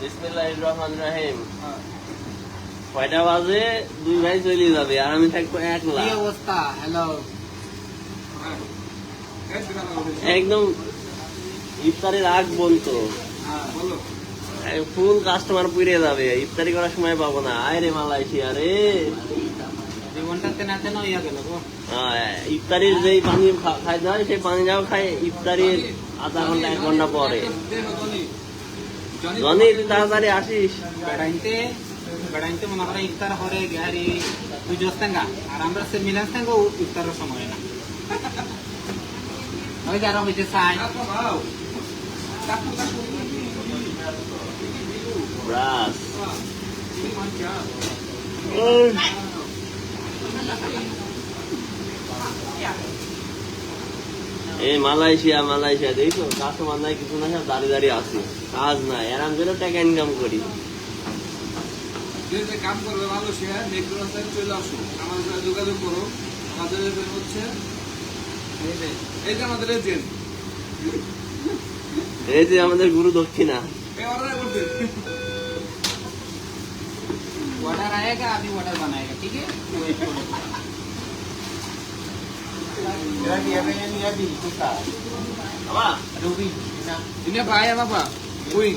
বিসমিল্লাহির রহমানির রহিম। কয়টা বাজে? দুই ভাই চলে যাবে আর আমি থাকবো একলা। কি অবস্থা? হ্যালো, একদম ইফতারের আগ বলতো বলো। ফুল কাস্টমার পুড়ে যাবে, ইফতারি করার সময় পাবো না। আয় রে মালয়েশিয়া রে, জীবনটা তেনা তেনা হইয়া গেল গো। ইফতারির যেই পানি খাইতে হয় সেই পানি যাও খাই ইফতারির আধা ঘন্টা 1 ঘন্টা পরে। জনি তুই তাড়াতাড়ি আসিস। বেড়াইতে মনে করে ইফতার হরে গাড়ি তুই জস্তাঙ্গা আর আমরা সে মিলাস্তাঙ্গা ইফতারের সময় না ওই যারা হইতে চাই ব্রাস এই মালয়েশিয়া দেখছো কাস্টমার নাই কিছু না, সব দাঁড়িয়ে দাঁড়িয়ে আসি, কাজ নাই, আরাম করে টাকা ইনকাম করি। কাম করবে মালয়েশিয়া নেক্সট চলে আসো, আমাদের সাথে যোগাযোগ করো। আমাদের হচ্ছে এই যে আমাদের এজেন্ট, এই যে আমাদের গুরু দক্ষিণা। ऑर्डर आएगा, अभी ऑर्डर बनाएगा, ठीक है? Ini apa ayam apa? Wing.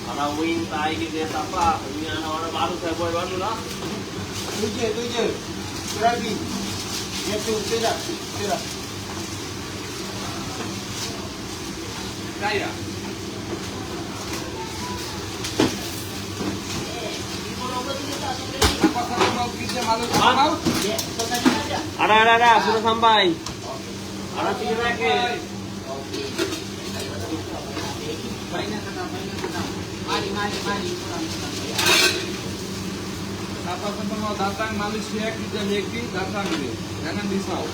Ada wing tai gitu apa? Ini anak-anak baru saya boy baru lah. तुझे रवि ये तू तेरा Kaya. Apa mau kita malu mau? Ada, sudah sampai. Ada 3 paket. Siapa mau datang Malaysia kita Mekki datang dulu, jangan risau.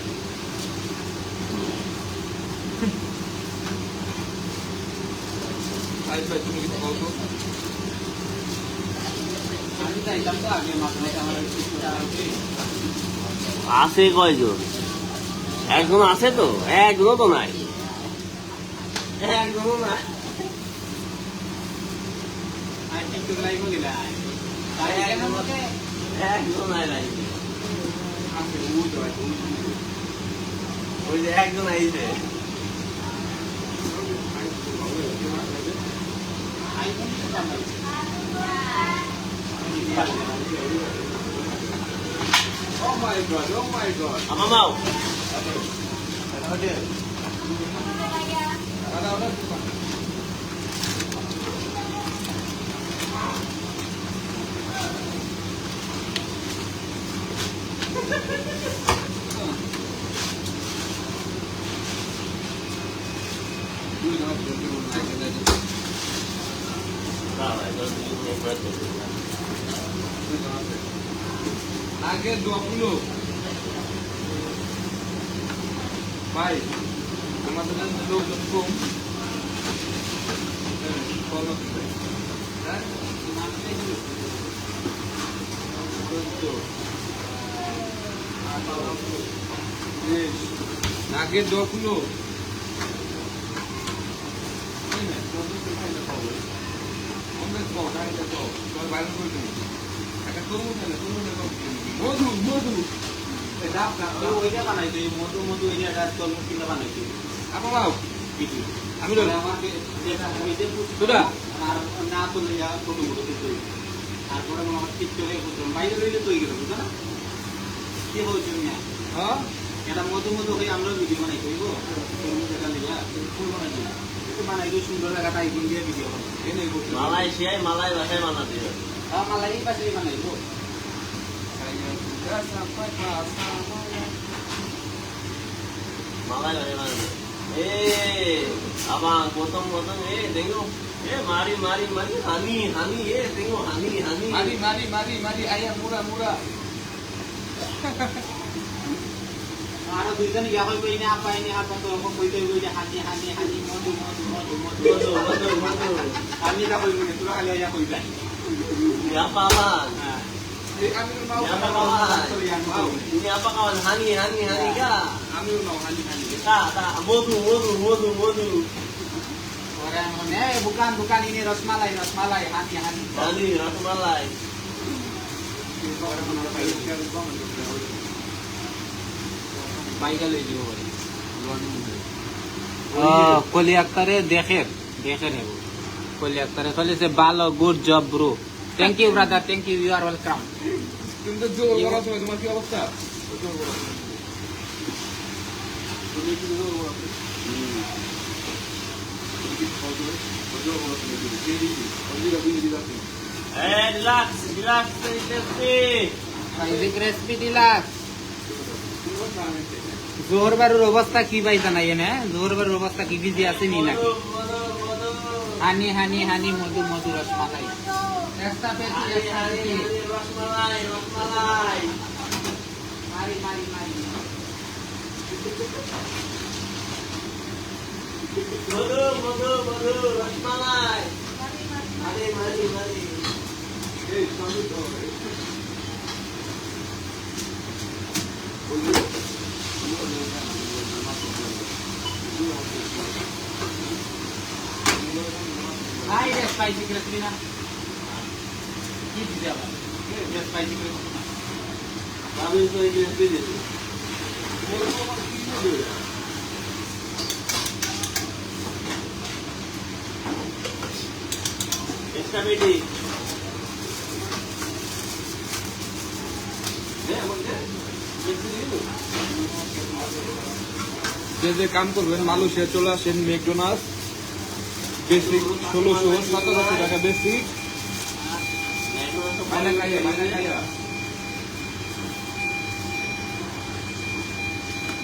Saya cuma kita foto. আছে কয়জন? একজন আছে তো? একজনও তো নাই। একজনও নাই। একজন নাই নাই। ওই যে একজন আইছে। Oh my god. Apa mau? Ada. Agen 20. Baik. আমাদের লোকজন কম। ফলো করে। হ্যাঁ? আগে 2 কিলো। মধু ওইটা বানাইতো মধু এরিয়াটা তলমুখ কিনা বানাইতো apa mau আমি আমাকে যেটা হইতে sudah আর না তো ইয়া ফটো ফটো দিতে তারপরে আমার ঠিক চলে বুঝলাম বাইরে রইলে তো গেল বুঝা না কি বলছো না হ্যাঁ এটা মধু হয়ে আমরা ভিডিও বানাই কইবো যেটা লিয়া ফুল বানাই দিই একটু বানাই দিই সুন্দর লাগাটা আইকন দিয়ে ভিডিও এনে করতে মালয়েশিয়ায় মালাই ভাষায় বানাতে হবে। মালাই পাশে বানাইবো saya sudah sampai pasar মালাই ভাষায় বানাতে। abang potong tengok, mari hani, tengok hani. mari ayam murah আর দুইজন ইয়া কইবো ইনি আপা তো কইতে হইবো যে হানি মধু আমি না কইবো না তোরা খালি ইয়া কইবা Siapa bang? Amir mau Siapa kawan? Ini apa kawan? Hani kah? Amir mau hani Tak, modu. bukan bukan ini rosmalai rosmalai hani hani হানি রসমালাই বাইরে লই দিব কলি আক্তারে দেখে দেখে নেব কলি আক্তারে চলেছে ভালো good job bro thank you brother thank you you are welcome তুমি তো জোর করার সময় তোমার কি অবস্থা? তুমি কি জোর করো? রিল্যাক্স রিল্যাক্স টেস্টি সাইজিক রেসিপি দিলাস জোহর বারুর অবস্থা কি ভাই জানাই না জোহর বারুর অবস্থা কি বিজি আছে নি নাকি হানি হানি হানি মধু মধু রসমালাই একটা পেটি একটা পেটি রসমালাই রসমালাই মারি মারি মারি মধু মধু মধু রসমালাই মারি মারি মারি এই সামনে তো হাই রে স্পাইসি রেসিপি না কি দিতে হবে রে স্পাইসি রেসিপি আমি তো এই রেসিপি দিছি এক্সট্রা বেটি যে যে কাম করবেন মালয়েশিয়া চলে আসেন ম্যাকডোনাল্ডস বেসিক 1600-1700 টাকা বেসিক বাইরে খাইয়া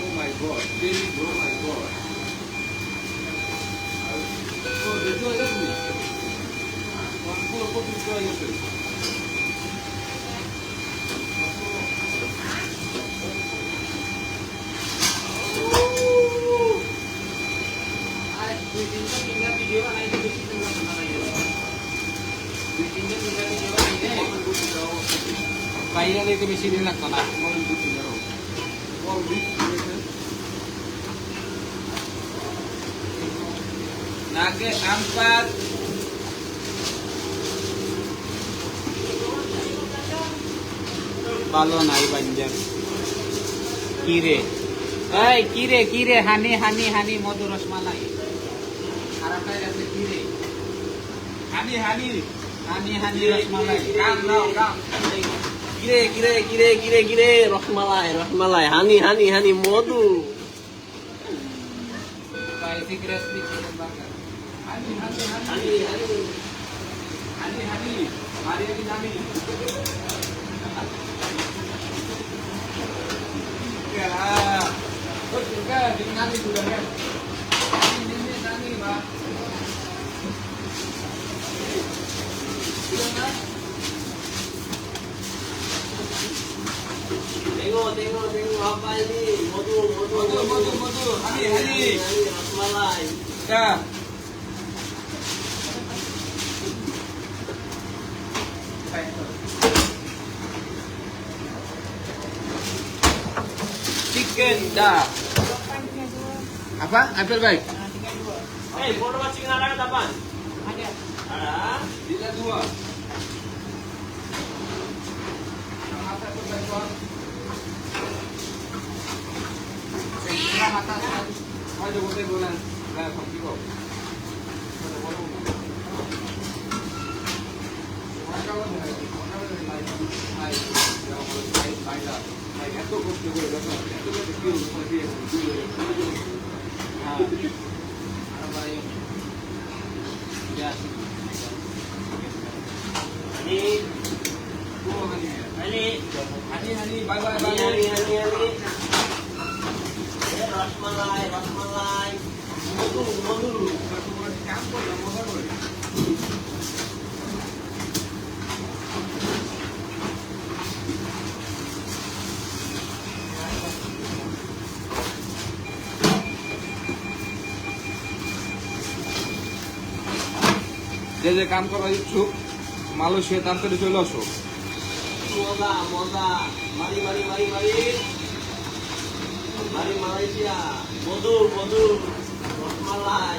ও মাই গড বেবি ও মাই গড ও দেখো এটা তুমি পুরো কপি করে গেছে বাইরে দিতে বেশি দিন লাগতো না নাকে আমপাত ভালো নাই বাঞ্জার কি রে এই কি রে হানি হানি হানি মধু রসমালাই খারাপটাই আছে কি রে হানি হানি হানি হানি রসমালাই কাম নাও কাম কিরে কিরে কিরে কিরে কিরে রসমালাই রসমালাই হানি হানি হানি মধু স্পাইসি রেসিপি চিকেন বার্গার হানি হানি হানি হানি হানি হানি হানি মারিয়া কি নামি Oh, juga dengan itu kan. Ini nani, Pak. Tengok apa ini? Madu. Hani. Rosmalai. Ya. Chicken dah. Apa? Apple baik. Foto chicken ada ke depan? Ada. Bila dua. Saya mata. Ayo boleh bulan. Nah, pergi kok. Hani, bye. Rosmalai. Madu. যে কাম করার ইচ্ছুক Malaysia তাড়াতাড়ি চলে আসো মজা মারি Malaysia মধু রসমালাই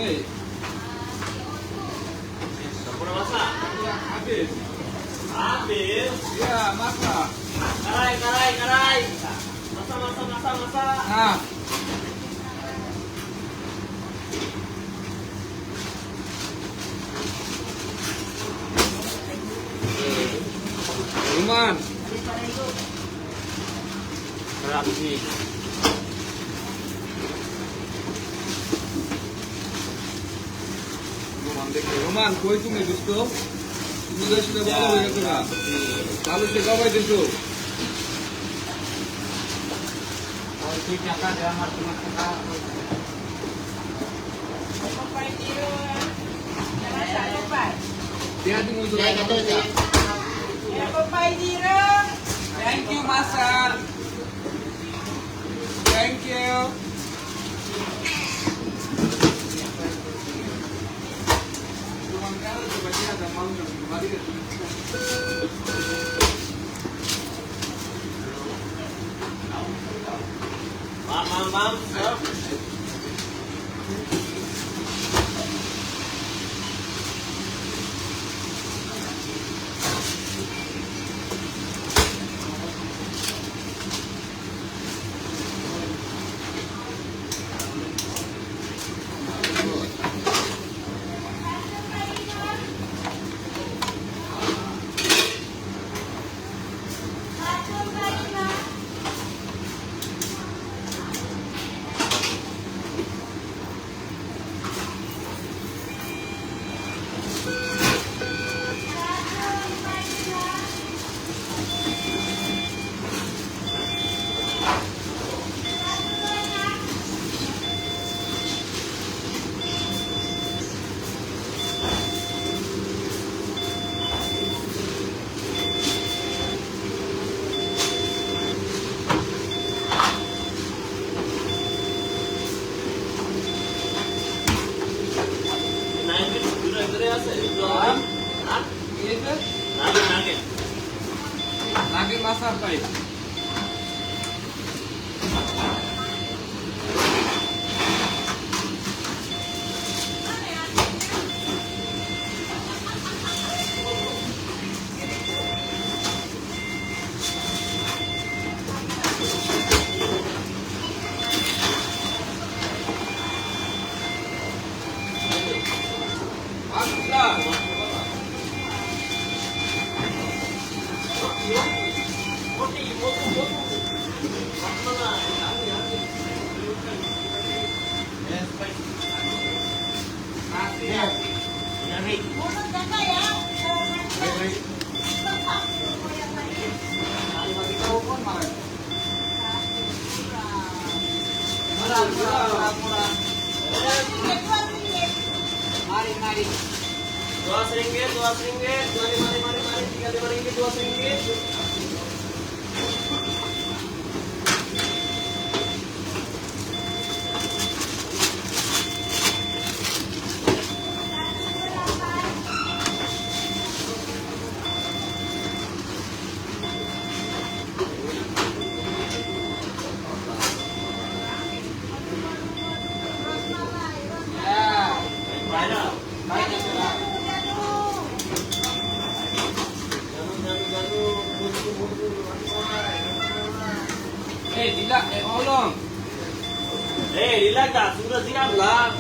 এই Pura masa. habis. Habis. Ya, masak. Karai, karai, karai. Masa, masa, masa, masa. Nah. Ruman. Rapi. Roman কই তুমি দোস্ত তুমি দেশে ভালো হয়ে গেছো না চালু সে কবাই দিছো और कोई टाका दे আমার তোমার টাকা দিয়া তুমি তো thank you master thank you Mam, mam, mam. Stop. নাগের মাছ আর পাই mari mari Ringgit, mari, mari, mari, mari, 35 ringgit, 2 ringgit. Eh, tidak, hold on. Relax dah, sudah siap lah.